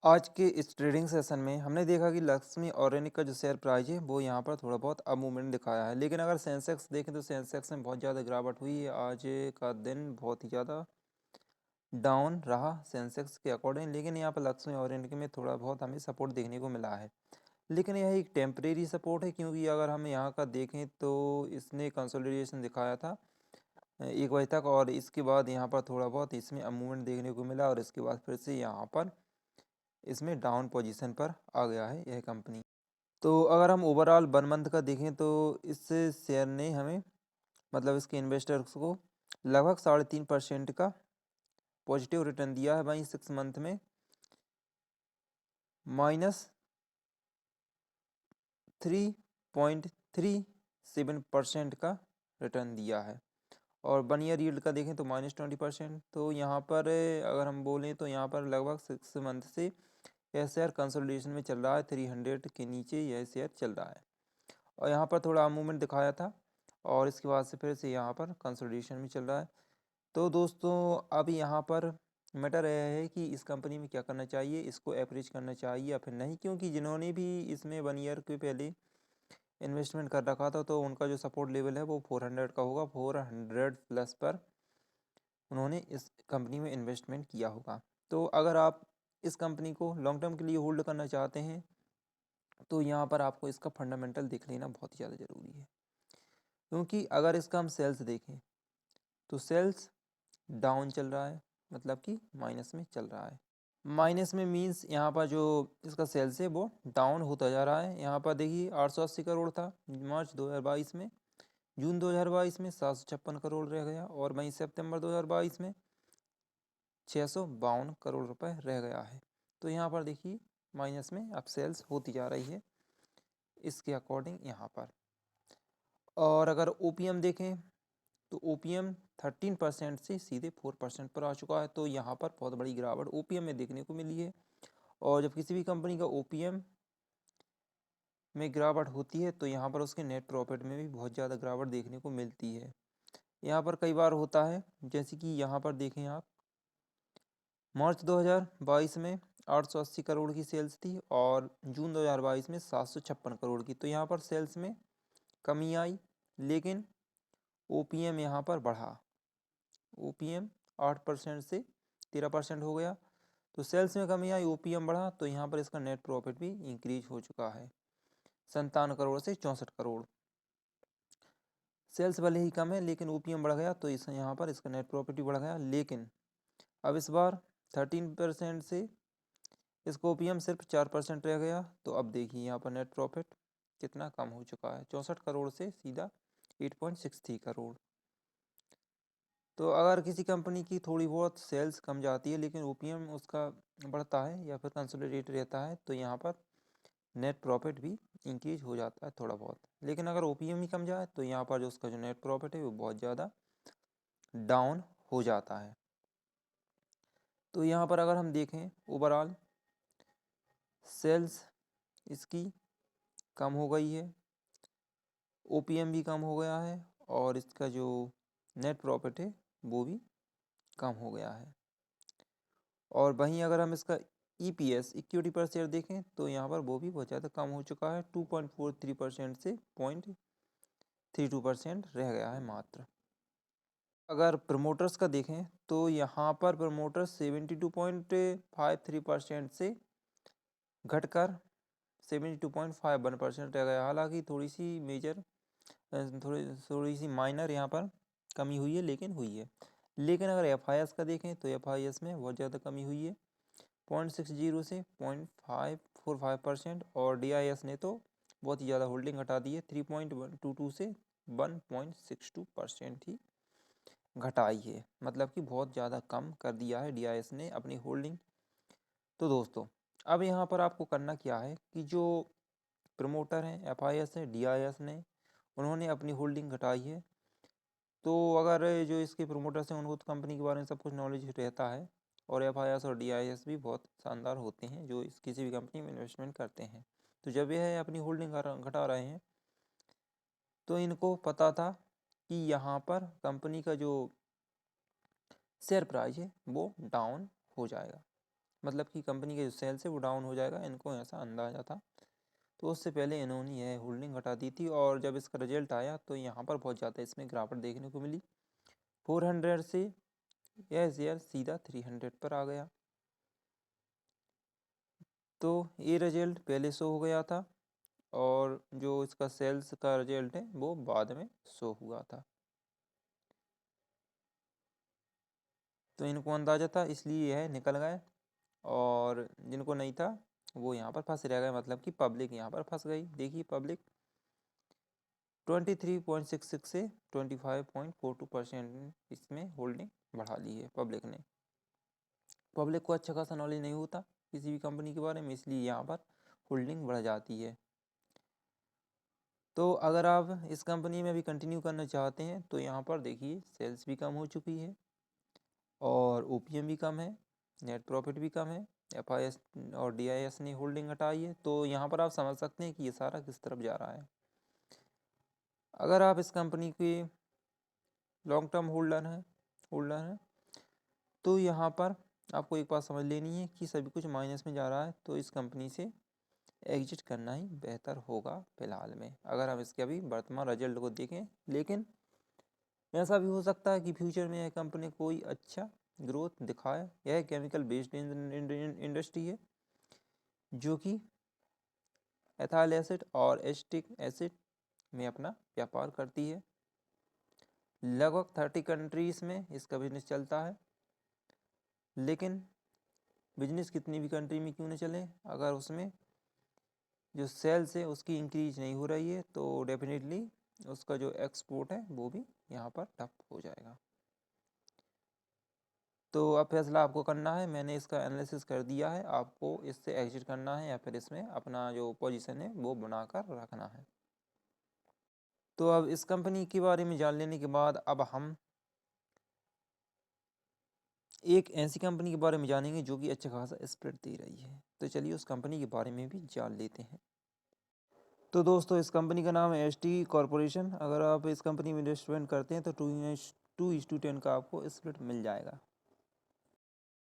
आज के इस ट्रेडिंग सेशन में हमने देखा कि लक्ष्मी ऑर्गेनिक का जो शेयर प्राइस है वो यहाँ पर थोड़ा बहुत अप मूवमेंट दिखाया है। लेकिन अगर सेंसेक्स देखें तो सेंसेक्स में बहुत ज़्यादा गिरावट हुई है। आज का दिन बहुत ही ज़्यादा डाउन रहा सेंसेक्स के अकॉर्डिंग। लेकिन यहाँ पर लक्ष्मी ऑर्गेनिक में थोड़ा बहुत हमें सपोर्ट देखने को मिला है। लेकिन यह एक टेम्परेरी सपोर्ट है, क्योंकि अगर हम यहाँ का देखें तो इसने कंसोलिडेशन दिखाया था 1 बजे तक, और इसके बाद यहाँ पर थोड़ा बहुत इसमें अप मूवमेंट देखने को मिला और इसके बाद फिर से यहाँ पर इसमें डाउन पोजीशन पर आ गया है यह कंपनी। तो अगर हम ओवरऑल 1 मंथ का देखें तो इस शेयर ने हमें मतलब इसके इन्वेस्टर्स को लगभग 3.5% का पॉजिटिव रिटर्न दिया है। वहीं 6 मंथ में -3.37% का रिटर्न दिया है। और 1 ईयर यील्ड का देखें तो -20%। तो यहाँ पर अगर हम बोलें तो यहाँ पर लगभग 6 मंथ से यह शेयर कंसोलिडेशन में चल रहा है। 300 के नीचे यह शेयर चल रहा है और यहाँ पर थोड़ा मूवमेंट दिखाया था और इसके बाद से फिर से यहाँ पर कंसोलिडेशन में चल रहा है। तो दोस्तों अब यहाँ पर मैटर यह है कि इस कंपनी में क्या करना चाहिए, इसको एवरेज करना चाहिए या फिर नहीं, क्योंकि जिन्होंने भी इसमें 1 ईयर के पहले इन्वेस्टमेंट कर रखा था तो उनका जो सपोर्ट लेवल है वो 400 का होगा। 400 प्लस पर उन्होंने इस कंपनी में इन्वेस्टमेंट किया होगा। तो अगर आप इस कंपनी को लॉन्ग टर्म के लिए होल्ड करना चाहते हैं तो यहाँ पर आपको इसका फंडामेंटल देख लेना बहुत ही ज़्यादा ज़रूरी है। क्योंकि अगर इसका हम सेल्स देखें तो सेल्स डाउन चल रहा है, मतलब कि माइनस में चल रहा है। माइनस में मीन्स यहाँ पर जो इसका सेल्स है वो डाउन होता जा रहा है। यहाँ पर देखिए 880 करोड़ था मार्च 2022 में, जून 2022 में 756 करोड़ रह गया और वहीं सितंबर 2022 में 652 करोड़ रुपए रह गया है। तो यहाँ पर देखिए माइनस में अब सेल्स होती जा रही है इसके अकॉर्डिंग यहाँ पर। और अगर ओपीएम देखें तो ओपीएम 13% से सीधे 4% पर आ चुका है। तो यहाँ पर बहुत बड़ी गिरावट ओपीएम में देखने को मिली है। और जब किसी भी कंपनी का ओपीएम में गिरावट होती है तो यहाँ पर उसके नेट प्रॉफिट में भी बहुत ज़्यादा गिरावट देखने को मिलती है। यहाँ पर कई बार होता है, जैसे कि यहाँ पर देखें आप, मार्च 2022 में 880 करोड़ की सेल्स थी और जून 2022 में 756 करोड़ की। तो यहाँ पर सेल्स में कमी आई, लेकिन ओपीएम यहाँ पर बढ़ा। ओपीएम 8% से 13% हो गया। तो सेल्स में कमी आई, ओपीएम बढ़ा, तो यहाँ पर इसका नेट प्रॉफिट भी इंक्रीज हो चुका है 57 करोड़ से 64 करोड़। सेल्स भले ही कम है लेकिन ओपीएम बढ़ गया तो इस यहाँ पर इसका नेट प्रॉफिट भी बढ़ गया। लेकिन अब इस बार 13% से इसका ओपीएम सिर्फ 4% रह गया। तो अब देखिए यहाँ पर नेट प्रॉफिट कितना कम हो चुका है, 64 करोड़ से सीधा 8.63 करोड़। तो अगर किसी कंपनी की थोड़ी बहुत सेल्स कम जाती है लेकिन ओपीएम उसका बढ़ता है या फिर कंसोलिडेट रहता है तो यहाँ पर नेट प्रॉफिट भी इंक्रीज हो जाता है थोड़ा बहुत। लेकिन अगर ओपीएम ही कम जाए तो यहाँ पर जो उसका जो नेट प्रॉफिट है वो बहुत ज़्यादा डाउन हो जाता है। तो यहाँ पर अगर हम देखें ओवरऑल सेल्स इसकी कम हो गई है, ओपीएम भी कम हो गया है और इसका जो नेट प्रॉफिट है वो भी कम हो गया है। और वहीं अगर हम इसका ईपीएस इक्विटी पर शेयर देखें तो यहाँ पर वो भी बहुत ज़्यादा कम हो चुका है, 2.43% से 0.32% रह गया है मात्र। अगर प्रमोटर्स का देखें तो यहाँ पर प्रमोटर्स 72.53% से घटकर 72.51% रह गया। हालांकि थोड़ी सी मेजर थोड़ी सी माइनर यहाँ पर कमी हुई है, लेकिन हुई है। लेकिन अगर एफआईएस का देखें तो एफआईएस में बहुत ज़्यादा कमी हुई है, 0.60 से 0.545%। और डीआईएस ने तो बहुत ही ज़्यादा होल्डिंग घटा दी है, 3.22 से 1.62% ही घटाई है। मतलब कि बहुत ज़्यादा कम कर दिया है डीआईएस ने अपनी होल्डिंग। तो दोस्तों अब यहाँ पर आपको करना क्या है कि जो प्रमोटर हैं, एफआईएस है, डीआईएस ने उन्होंने अपनी होल्डिंग घटाई है। तो अगर जो इसके प्रमोटर्स हैं उनको तो कंपनी के बारे में सब कुछ नॉलेज रहता है और एफआईएस और डीआईएस भी बहुत शानदार होते हैं जो किसी भी कंपनी में इन्वेस्टमेंट करते हैं। तो जब यह अपनी होल्डिंग घटा रहे हैं तो इनको पता था कि यहाँ पर कंपनी का जो शेयर प्राइस है वो डाउन हो जाएगा। मतलब कि कंपनी के जो सेल्स है वो डाउन हो जाएगा, इनको ऐसा अंदाजा था। तो उससे पहले इन्होंने यह होल्डिंग हटा दी थी और जब इसका रिजल्ट आया तो यहाँ पर बहुत ज़्यादा इसमें गिरावट देखने को मिली। 400 से यह शेयर सीधा 300 पर आ गया। तो ये रिजल्ट पहले शो हो गया था और जो इसका सेल्स का रिजल्ट है वो बाद में शो हुआ था। तो इनको अंदाज़ा था इसलिए यह निकल गए और जिनको नहीं था वो यहाँ पर फंस रह गए, मतलब कि पब्लिक यहाँ पर फंस गई। देखिए पब्लिक 23.66 से 25.42% इसमें होल्डिंग बढ़ा ली है पब्लिक ने। पब्लिक को अच्छा खासा नॉलेज नहीं होता किसी भी कंपनी के बारे में, इसलिए यहाँ पर होल्डिंग बढ़ जाती है। तो अगर आप इस कंपनी में भी कंटिन्यू करना चाहते हैं तो यहाँ पर देखिए सेल्स भी कम हो चुकी है और ओपीएम भी कम है, नेट प्रॉफिट भी कम है, एफआईएस और डीआईएस ने होल्डिंग हटाई है। तो यहाँ पर आप समझ सकते हैं कि ये सारा किस तरफ जा रहा है। अगर आप इस कंपनी के लॉन्ग टर्म होल्डर हैं तो यहाँ पर आपको एक बात समझ लेनी है कि सभी कुछ माइनस में जा रहा है, तो इस कंपनी से एग्जिट करना ही बेहतर होगा फिलहाल में, अगर हम इसके अभी वर्तमान रिजल्ट को देखें। लेकिन ऐसा भी हो सकता है कि फ्यूचर में यह कंपनी कोई अच्छा ग्रोथ दिखाए। यह केमिकल बेस्ड इंडस्ट्री है जो कि एथाइल एसिड और एसिटिक एसिड में अपना व्यापार करती है। लगभग 30 कंट्रीज़ में इसका बिजनेस चलता है। लेकिन बिजनेस कितनी भी कंट्री में क्यों न चले, अगर उसमें जो सेल्स है उसकी इंक्रीज नहीं हो रही है तो डेफिनेटली उसका जो एक्सपोर्ट है वो भी यहाँ पर ठप हो जाएगा। तो अब फैसला आपको करना है, मैंने इसका एनालिसिस कर दिया है, आपको इससे एग्जिट करना है या फिर इसमें अपना जो पोजीशन है वो बनाकर रखना है। तो अब इस कंपनी के बारे में जान लेने के बाद अब हम एक ऐसी कंपनी के बारे में जानेंगे जो कि अच्छा खासा स्प्रेड दे रही है। तो चलिए उस कंपनी के बारे में भी जान लेते हैं। तो दोस्तों इस कंपनी का नाम है एसटी कॉरपोरेशन। अगर आप इस कंपनी में इन्वेस्टमेंट करते हैं तो 2:10 का आपको स्प्लिट मिल जाएगा।